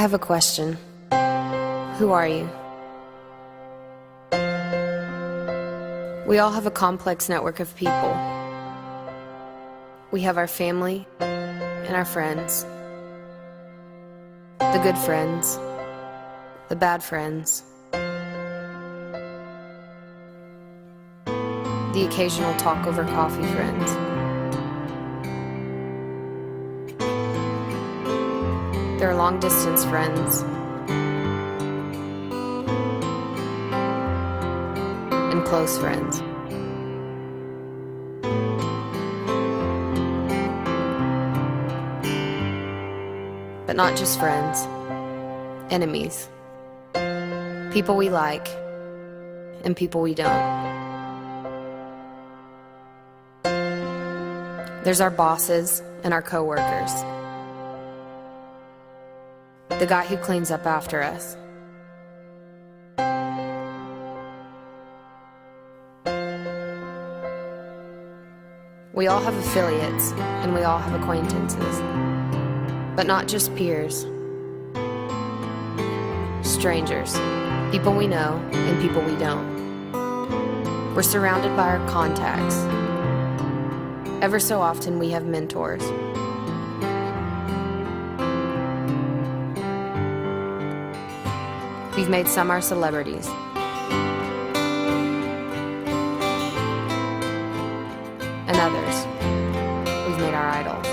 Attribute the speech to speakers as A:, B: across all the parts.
A: have a question. Who are you? We all have a complex network of people. We have our family and our friends. The good friends, the bad friends, the occasional talk over coffee friends. There are long distance friends and close friends. But not just friends, enemies, people we like and people we don't. There's our bosses and our coworkers. The guy who cleans up after us. We all have affiliates and we all have acquaintances, but not just peers. Strangers, people we know and people we don't. We're surrounded by our contacts. Ever so often we have mentors. We've made some our celebrities. And others, we've made our idols.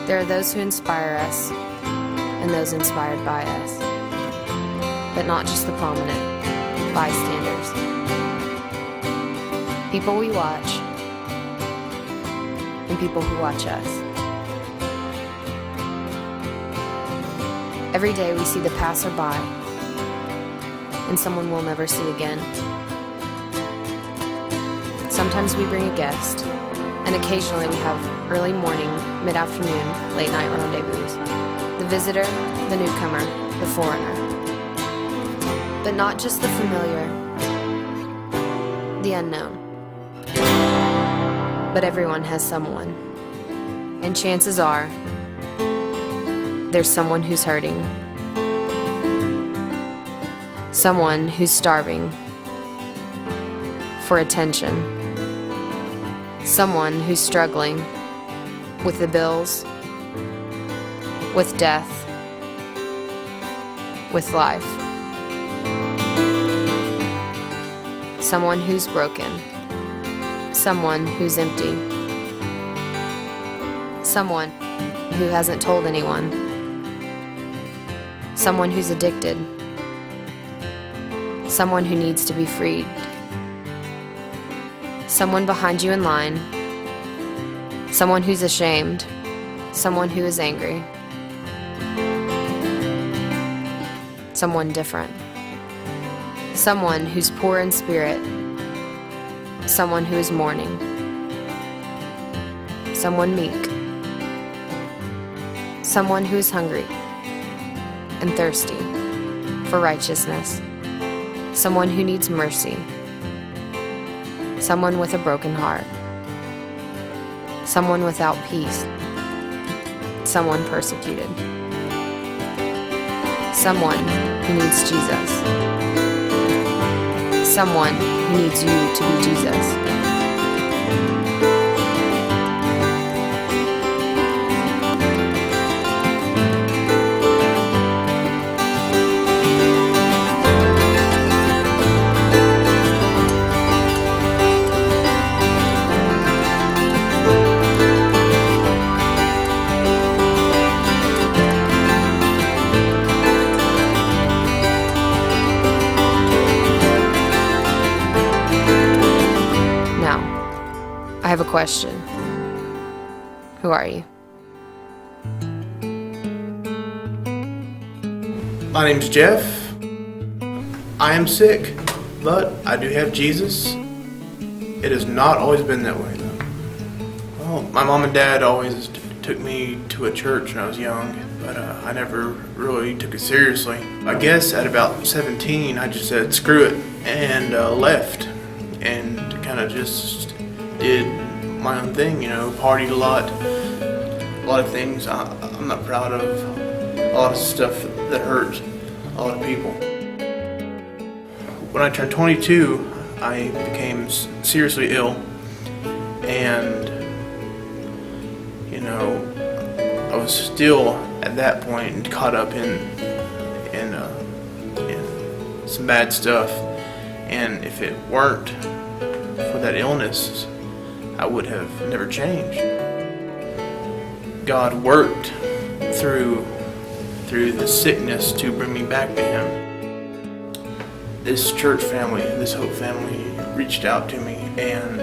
A: There are those who inspire us and those inspired by us, but not just the prominent, bystanders. People we watch and people who watch us. Every day we see the passerby and someone we'll never see again. Sometimes we bring a guest, and occasionally we have early morning, mid-afternoon, late-night rendezvous. The visitor, the newcomer, the foreigner. But not just the familiar, the unknown. But everyone has someone, and chances are there's someone who's hurting, someone who's starving for attention, someone who's struggling with the bills, with death, with life, someone who's broken, someone who's empty, someone who hasn't told anyone, someone who's addicted, someone who needs to be freed, someone behind you in line, someone who's ashamed, someone who is angry, someone different, someone who's poor in spirit, someone who is mourning, someone meek, someone who is hungry and thirsty for righteousness, someone who needs mercy, someone with a broken heart, someone without peace, someone persecuted, someone who needs Jesus, someone who needs you to be Jesus. I have a question. Who are you?
B: My name's Jeff. I am sick, but I do have Jesus. It has not always been that way, though. Well, my mom and dad always took me to a church when I was young, but I never really took it seriously. I guess at about 17, I just said, screw it, and left, and kind of just did my own thing, partied a lot, a lot of things I'm not proud of, a lot of stuff that hurt a lot of people. When I turned 22, I became seriously ill, and I was still at that point caught up in some bad stuff, and if it weren't for that illness, I would have never changed. God worked through the sickness to bring me back to Him. This church family, this Hope family, reached out to me, and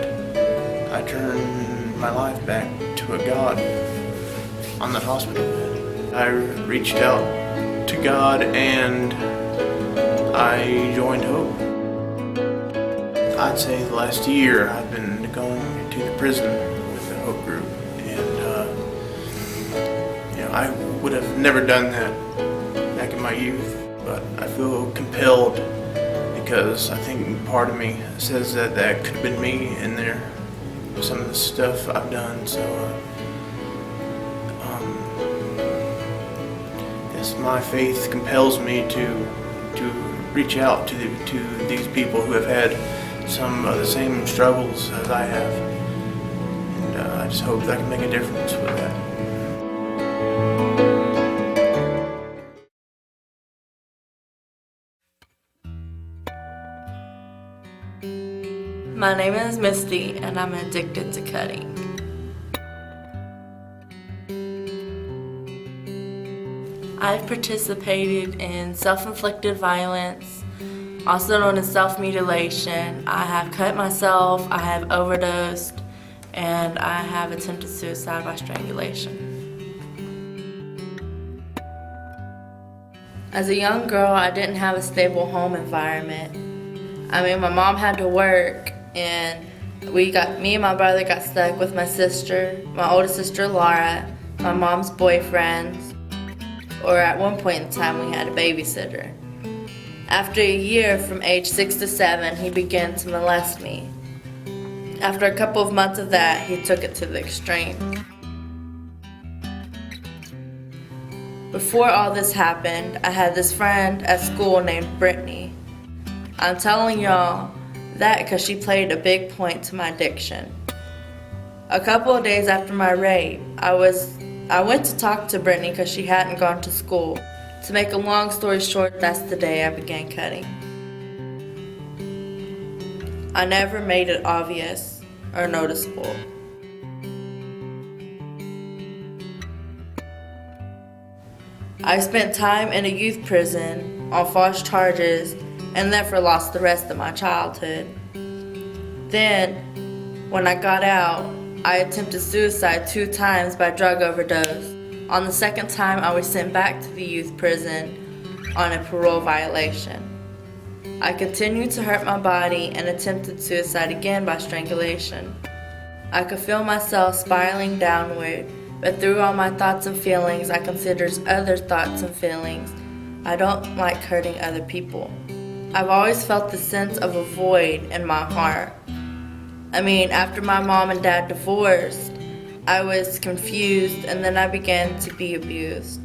B: I turned my life back to a God on that hospital bed. I reached out to God, and I joined Hope. I'd say the last year I've been going to the prison with the Hope group, and I would have never done that back in my youth, but I feel compelled because I think part of me says that could have been me in there, some of the stuff I've done. So yes, my faith compels me to reach out to these people who have had some of the same struggles as I have, and I just hope that I can make a difference with that.
C: My name is Misty, and I'm addicted to cutting. I've participated in self-inflicted violence, also known as self-mutilation. I have cut myself, I have overdosed, and I have attempted suicide by strangulation. As a young girl, I didn't have a stable home environment. My mom had to work, and me and my brother got stuck with my sister, my older sister Laura, my mom's boyfriends, or at one point in time we had a babysitter. After a year, from age 6 to 7, he began to molest me. After a couple of months of that, he took it to the extreme. Before all this happened, I had this friend at school named Brittany. I'm telling y'all that because she played a big point to my addiction. A couple of days after my rape, I went to talk to Brittany because she hadn't gone to school. To make a long story short, that's the day I began cutting. I never made it obvious or noticeable. I spent time in a youth prison on false charges and therefore lost the rest of my childhood. Then, when I got out, I attempted suicide 2 times by drug overdose. On the second time, I was sent back to the youth prison on a parole violation. I continued to hurt my body and attempted suicide again by strangulation. I could feel myself spiraling downward, but through all my thoughts and feelings, I considered other thoughts and feelings. I don't like hurting other people. I've always felt the sense of a void in my heart. After my mom and dad divorced, I was confused, and then I began to be abused.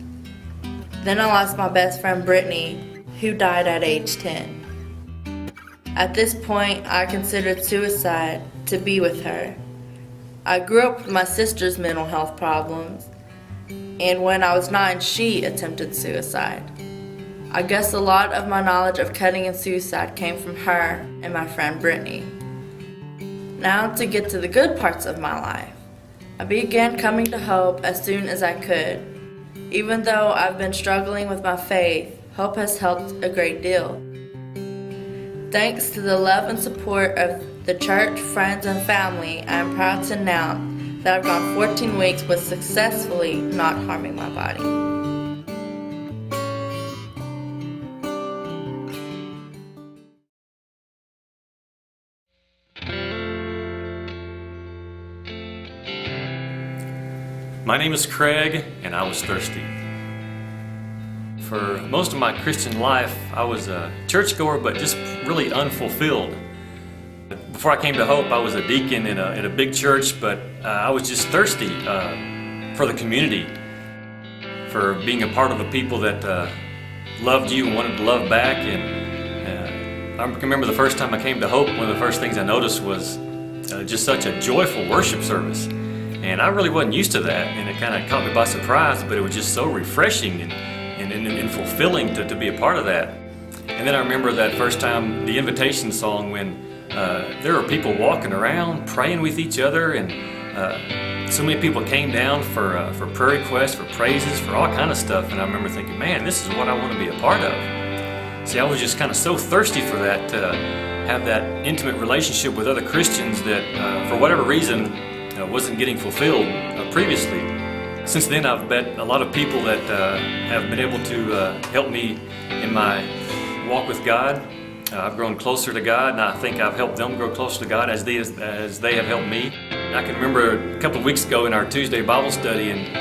C: Then I lost my best friend Brittany, who died at age 10. At this point, I considered suicide to be with her. I grew up with my sister's mental health problems, and when I was 9, she attempted suicide. I guess a lot of my knowledge of cutting and suicide came from her and my friend Brittany. Now to get to the good parts of my life. I began coming to Hope as soon as I could. Even though I've been struggling with my faith, Hope has helped a great deal. Thanks to the love and support of the church, friends, and family, I am proud to announce that I've gone 14 weeks with successfully not harming my body.
D: My name is Craig, and I was thirsty. For most of my Christian life, I was a churchgoer, but just really unfulfilled. Before I came to Hope, I was a deacon in a big church, but I was just thirsty. for the community, for being a part of the people that loved you and wanted to love back. And I can remember the first time I came to Hope, one of the first things I noticed was just such a joyful worship service. And I really wasn't used to that, and it kind of caught me by surprise, but it was just so refreshing and fulfilling to be a part of that. And then I remember that first time, the invitation song, when there were people walking around praying with each other, and so many people came down for prayer requests, for praises, for all kind of stuff. And I remember thinking, man, this is what I want to be a part of. See, I was just kind of so thirsty for that, to have that intimate relationship with other Christians that, for whatever reason, wasn't getting fulfilled previously. Since then, I've met a lot of people that have been able to help me in my walk with God. I've grown closer to God, and I think I've helped them grow closer to God as they have helped me. I can remember a couple of weeks ago in our Tuesday Bible study, and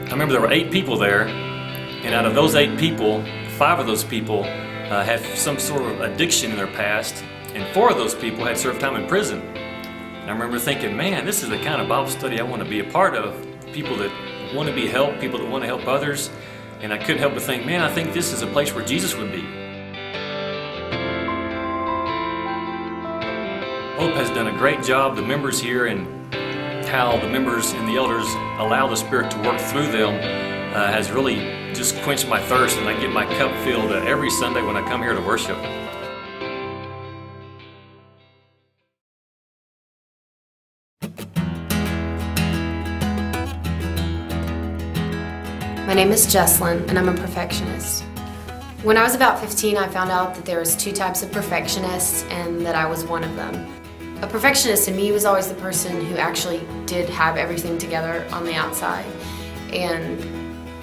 D: I remember there were 8 people there, and out of those 8 people, 5 of those people had some sort of addiction in their past, and 4 of those people had served time in prison. And I remember thinking, man, this is the kind of Bible study I want to be a part of. People that want to be helped, people that want to help others. And I couldn't help but think, man, I think this is a place where Jesus would be. Hope has done a great job, the members here, and how the members and the elders allow the Spirit to work through them has really just quenched my thirst, and I get my cup filled every Sunday when I come here to worship.
A: My name is Jesslyn, and I'm a perfectionist. When I was about 15, I found out that there was 2 types of perfectionists, and that I was one of them. A perfectionist to me was always the person who actually did have everything together on the outside, and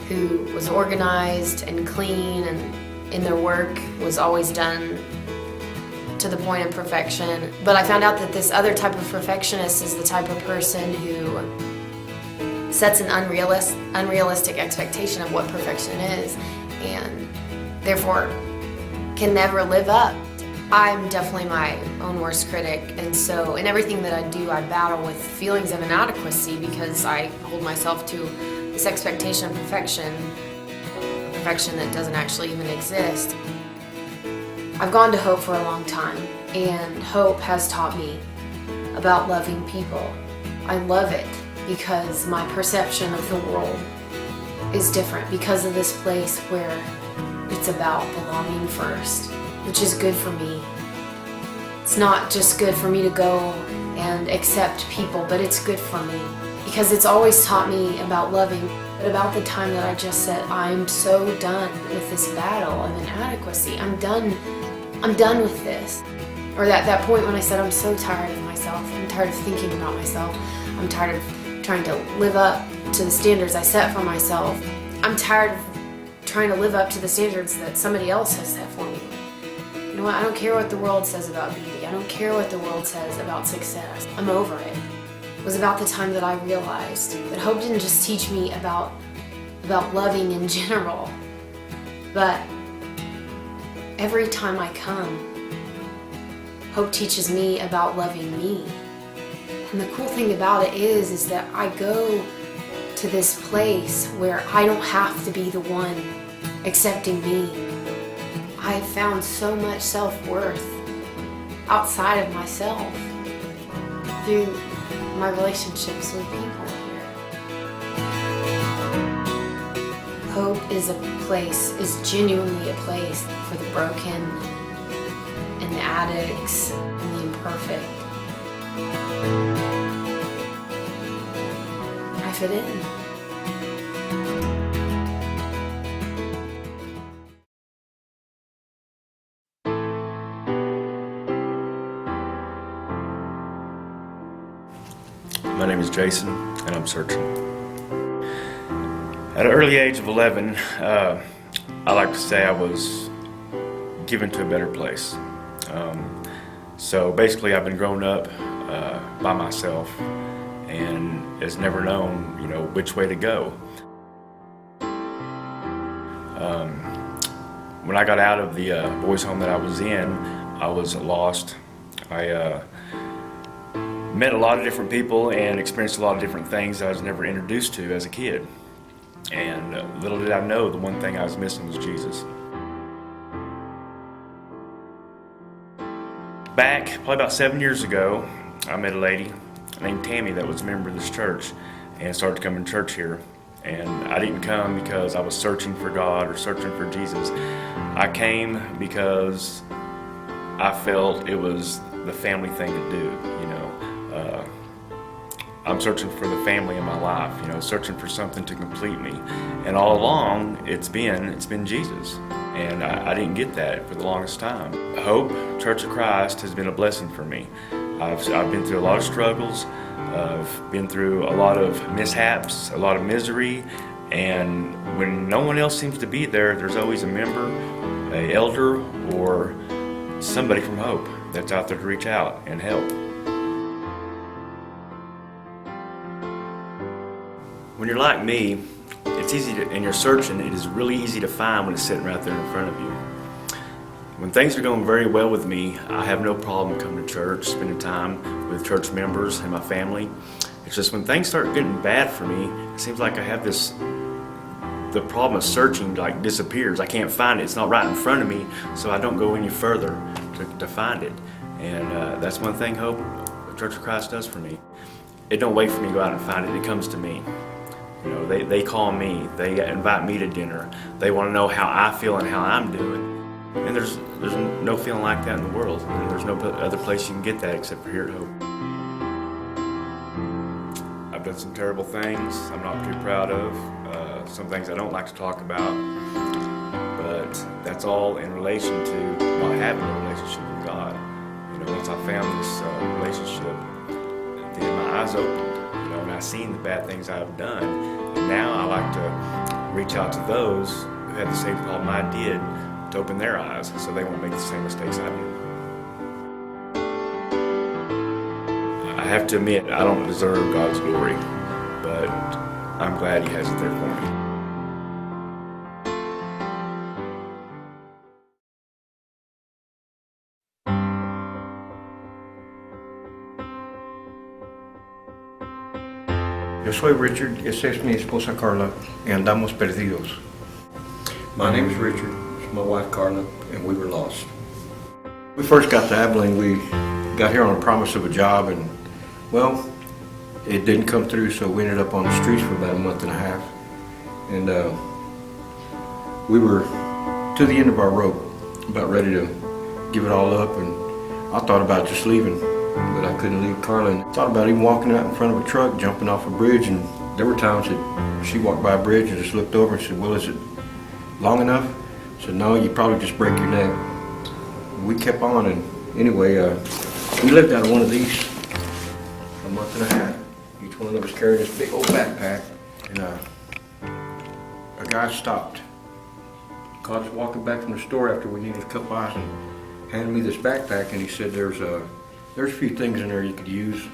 A: who was organized and clean, and in their work was always done to the point of perfection. But I found out that this other type of perfectionist is the type of person who sets an unrealistic expectation of what perfection is, and therefore can never live up. I'm definitely my own worst critic, and so in everything that I do, I battle with feelings of inadequacy because I hold myself to this expectation of perfection that doesn't actually even exist. I've gone to Hope for a long time, and Hope has taught me about loving people. I love it because my perception of the world is different because of this place where it's about belonging first, which is good for me. It's not just good for me to go and accept people, but it's good for me because it's always taught me about loving, but about the time that I just said, I'm so done with this battle of inadequacy. I'm done with this. Or that point when I said, I'm so tired of myself. I'm tired of thinking about myself. I'm tired of trying to live up to the standards I set for myself. I'm tired of trying to live up to the standards that somebody else has set for me. You know what? I don't care what the world says about beauty. I don't care what the world says about success. I'm over it. It was about the time that I realized that Hope didn't just teach me about loving in general, but every time I come, Hope teaches me about loving me. And the cool thing about it is that I go to this place where I don't have to be the one accepting me. I have found so much self-worth outside of myself through my relationships with people here. Hope is genuinely a place for the broken and the addicts and the imperfect. I fit in.
E: My name is Jason, and I'm searching. At an early age of 11, I like to say I was given to a better place. So basically, I've been growing up by myself and has never known, which way to go. When I got out of the boys' home that I was in, I was lost. I met a lot of different people and experienced a lot of different things I was never introduced to as a kid. And little did I know, the one thing I was missing was Jesus. Back probably about 7 years ago, I met a lady named Tammy that was a member of this church and started coming to church here. And I didn't come because I was searching for God or searching for Jesus. I came because I felt it was the family thing to do, you know. I'm searching for the family in my life, you know, searching for something to complete me. And all along, it's been Jesus. And I didn't get that for the longest time. Hope, Church of Christ, has been a blessing for me. I've been through a lot of struggles. I've been through a lot of mishaps, a lot of misery. And when no one else seems to be there, there's always a member, an elder, or somebody from Hope that's out there to reach out and help. When you're like me, it's easy to, and you're searching, it is really easy to find when it's sitting right there in front of you. When things are going very well with me, I have no problem coming to church, spending time with church members and my family. It's just when things start getting bad for me, it seems like I have the problem of searching like disappears. I can't find it. It's not right in front of me, so I don't go any further to find it. And that's one thing Hope, the Church of Christ, does for me. It don't wait for me to go out and find it. It comes to me. You know, they call me. They invite me to dinner. They want to know how I feel and how I'm doing. And there's no feeling like that in the world. And there's no other place you can get that except for here at Hope. I've done some terrible things I'm not too proud of. Some things I don't like to talk about. But that's all in relation to not having a relationship with God. You know, once I found this relationship, then my eyes opened. You know, and I've seen the bad things I've done. And now I like to reach out to those who had the same problem I did to open their eyes so they won't make the same mistakes I did. I have to admit, I don't deserve God's glory, but I'm glad He has it there for me.
F: Yo soy Richard, esa es mi esposa Carla, y andamos perdidos.
G: My name is Richard, it's my wife Carla, and we were lost.
F: We first got to Abilene, we got here on a promise of a job, and well, it didn't come through, so we ended up on the streets for about a month and a half. And we were to the end of our rope, about ready to give it all up, and I thought about just leaving. But I couldn't leave Carla, and I thought about even walking out in front of a truck, jumping off a bridge, and there were times that she walked by a bridge and just looked over and said, well, is it long enough? I said, no, you probably just break your neck. We kept on, and anyway, we lived out of one of these for a month and a half. Each one of them was carrying this big old backpack, and a guy stopped. Caught us walking back from the store after we needed a couple items and handed me this backpack, and he said, there's a few things in there you could use.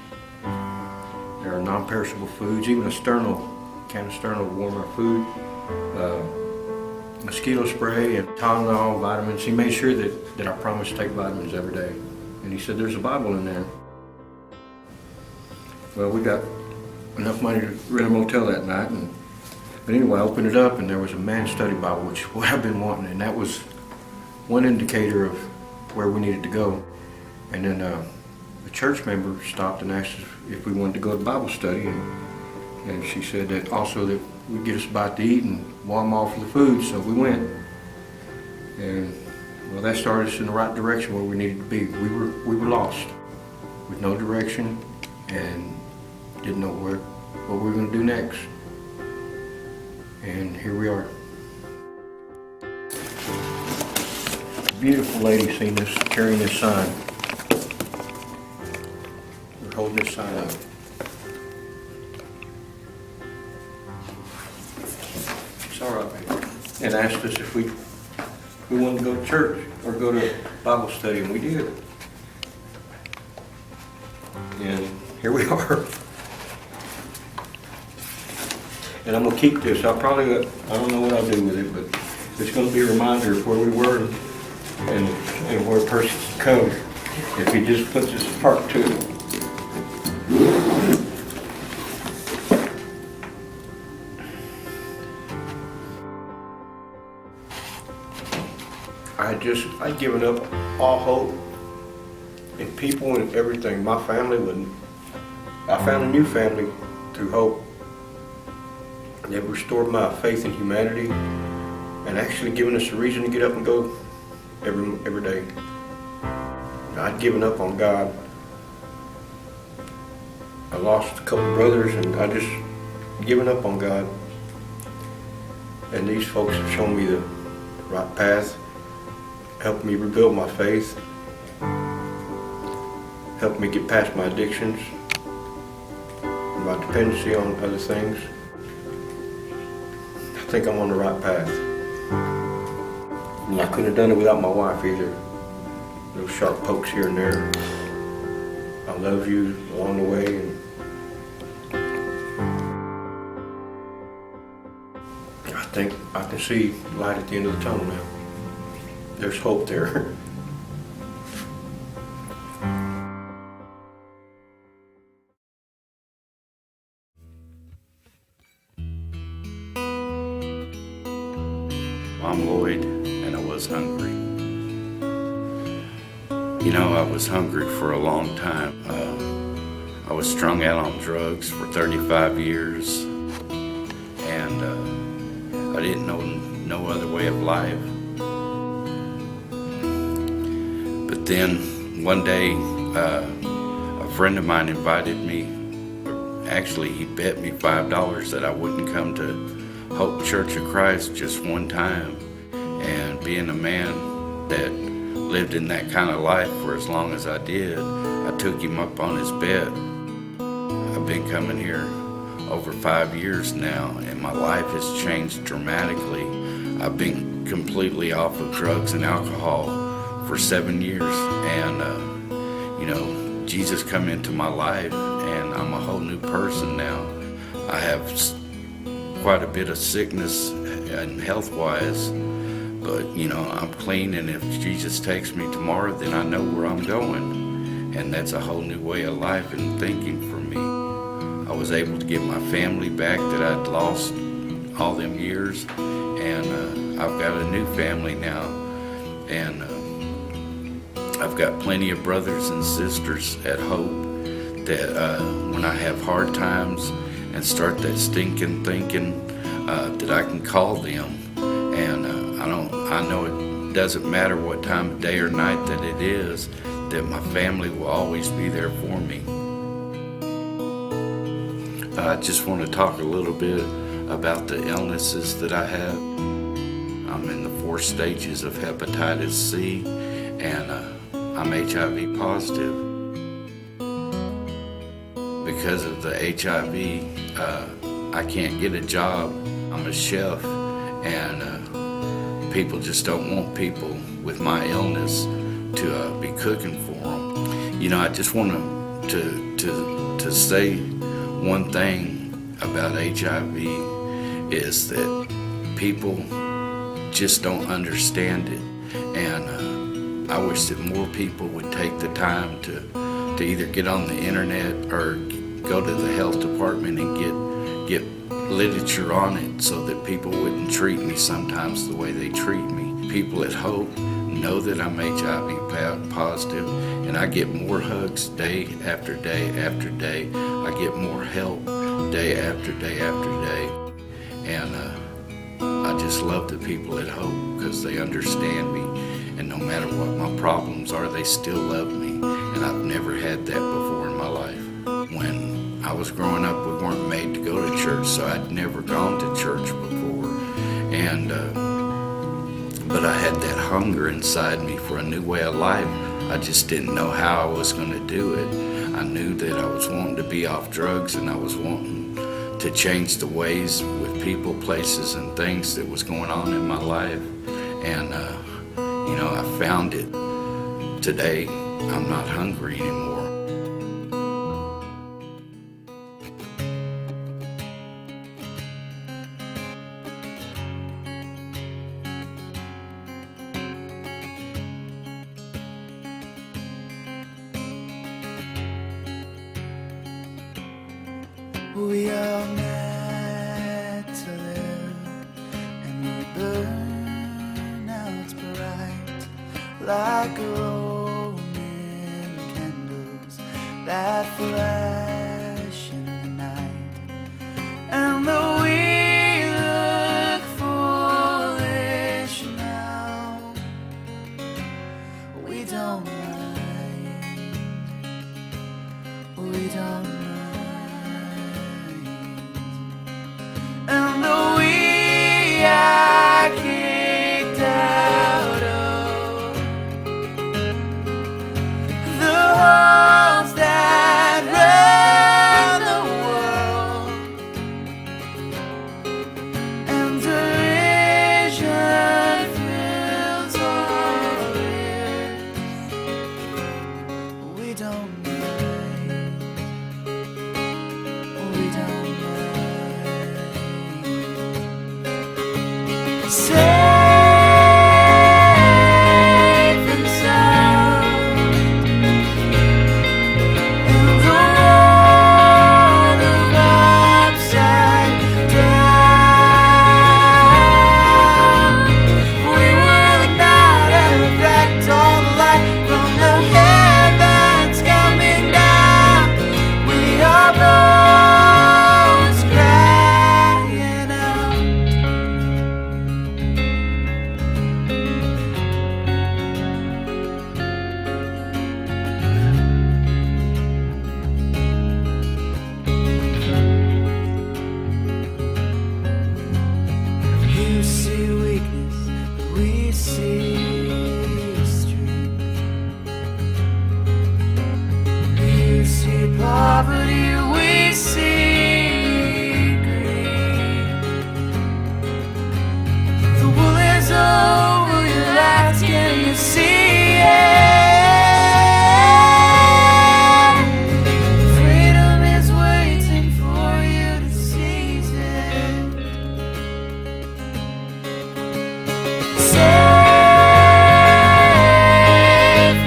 F: There are non-perishable foods, even a can of Sterno to warm our food, mosquito spray and Tylenol, vitamins. He made sure that I promised to take vitamins every day. And he said, there's a Bible in there. Well, we got enough money to rent a motel that night. But anyway, I opened it up and there was a Man Study Bible, which is what I've been wanting. And that was one indicator of where we needed to go. And then a church member stopped and asked us if we wanted to go to Bible study, and she said that also that we'd get us a bite to eat and warm off for the food, so we went. And well, that started us in the right direction where we needed to be. We were lost with no direction and didn't know what we were going to do next. And here we are. Beautiful lady seen this, carrying this sign. Holding this sign up. It's all right, baby. And asked us if we wanted to go to church or go to Bible study, and we did. And here we are. And I'm gonna keep this. I don't know what I'll do with it, but it's gonna be a reminder of where we were and where a person can come if he just puts his heart to it. I'd given up all hope in people and everything. My family I found a new family through hope. They've restored my faith in humanity and actually given us a reason to get up and go every day. I'd given up on God. I lost a couple brothers and I just given up on God. And these folks have shown me the right path, helped me rebuild my faith, helped me get past my addictions, my dependency on other things. I think I'm on the right path. And I couldn't have done it without my wife either. Those sharp pokes here and there. I love you along the way. And I think I can see light at the end of the tunnel now. There's hope there.
H: I'm Lloyd, and I was hungry. You know, I was hungry for a long time. I was strung out on drugs for 35 years, and I didn't know no other way of life. But then one day, a friend of mine invited me. Actually, he bet me $5 that I wouldn't come to Hope Church of Christ just one time. And being a man that lived in that kind of life for as long as I did, I took him up on his bet. I've been coming here over 5 years now, and my life has changed dramatically. I've been completely off of drugs and alcohol for 7 years, and you know, Jesus come into my life, and I'm a whole new person now. I have quite a bit of sickness and health-wise, but you know, I'm clean, and if Jesus takes me tomorrow, then I know where I'm going, and that's a whole new way of life and thinking for me. I was able to get my family back that I'd lost all them years, and I've got a new family now, and I've got plenty of brothers and sisters at Hope that when I have hard times and start that stinking thinking, that I can call them, and I know it doesn't matter what time of day or night that it is, that my family will always be there for me. I just want to talk a little bit about the illnesses that I have. I'm in the 4 stages of hepatitis C, and I'm HIV positive. Because of the HIV, I can't get a job. I'm a chef, and people just don't want people with my illness to be cooking for them. You know, I just want to say one thing about HIV is that people just don't understand it, and I wish that more people would take the time to either get on the internet or go to the health department and get literature on it, so that people wouldn't treat me sometimes the way they treat me. People at Hope know that I'm HIV positive, and I get more hugs day after day after day. I get more help day after day after day, and I just love the people at Hope because they understand me, and no matter what my problems are, they still love me, and I've never had that before in my life. When I was growing up, we weren't made to go to church, so I'd never gone to church before, and but I had that hunger inside me for a new way of life. I just didn't know how I was going to do it. I knew that I was wanting to be off drugs, and I was wanting to change the ways with people, places, and things that was going on in my life, and you know, I found it. Today, I'm not hungry anymore.
I: We are meant to live, and we burn out bright. like Roman candles that flash in the night. And though we look foolish now, we don't mind. We don't mind. And though we are kicked out of the halls that run the world, and derision fills our ears, we don't mind. We don't mind. Safe and sound in the world of upside down. We will not reflect all the light from the heavens coming down. We are bones crying out. You see weakness, but we see strength. You see poverty, we see greed. The wool is over your eyes, can you see it? Freedom is waiting for you to seize it. Safe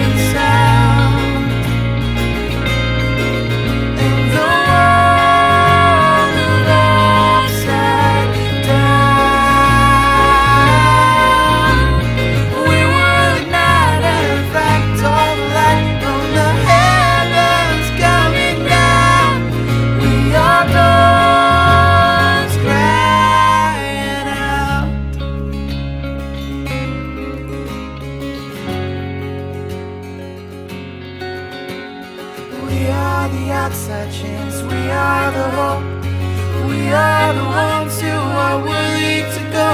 I: and sound in the world of upside down. We would not reflect all the light from the heavens coming down. We are bones crying out. We are the outside chance, we are the hope, we are the ones who are willing to go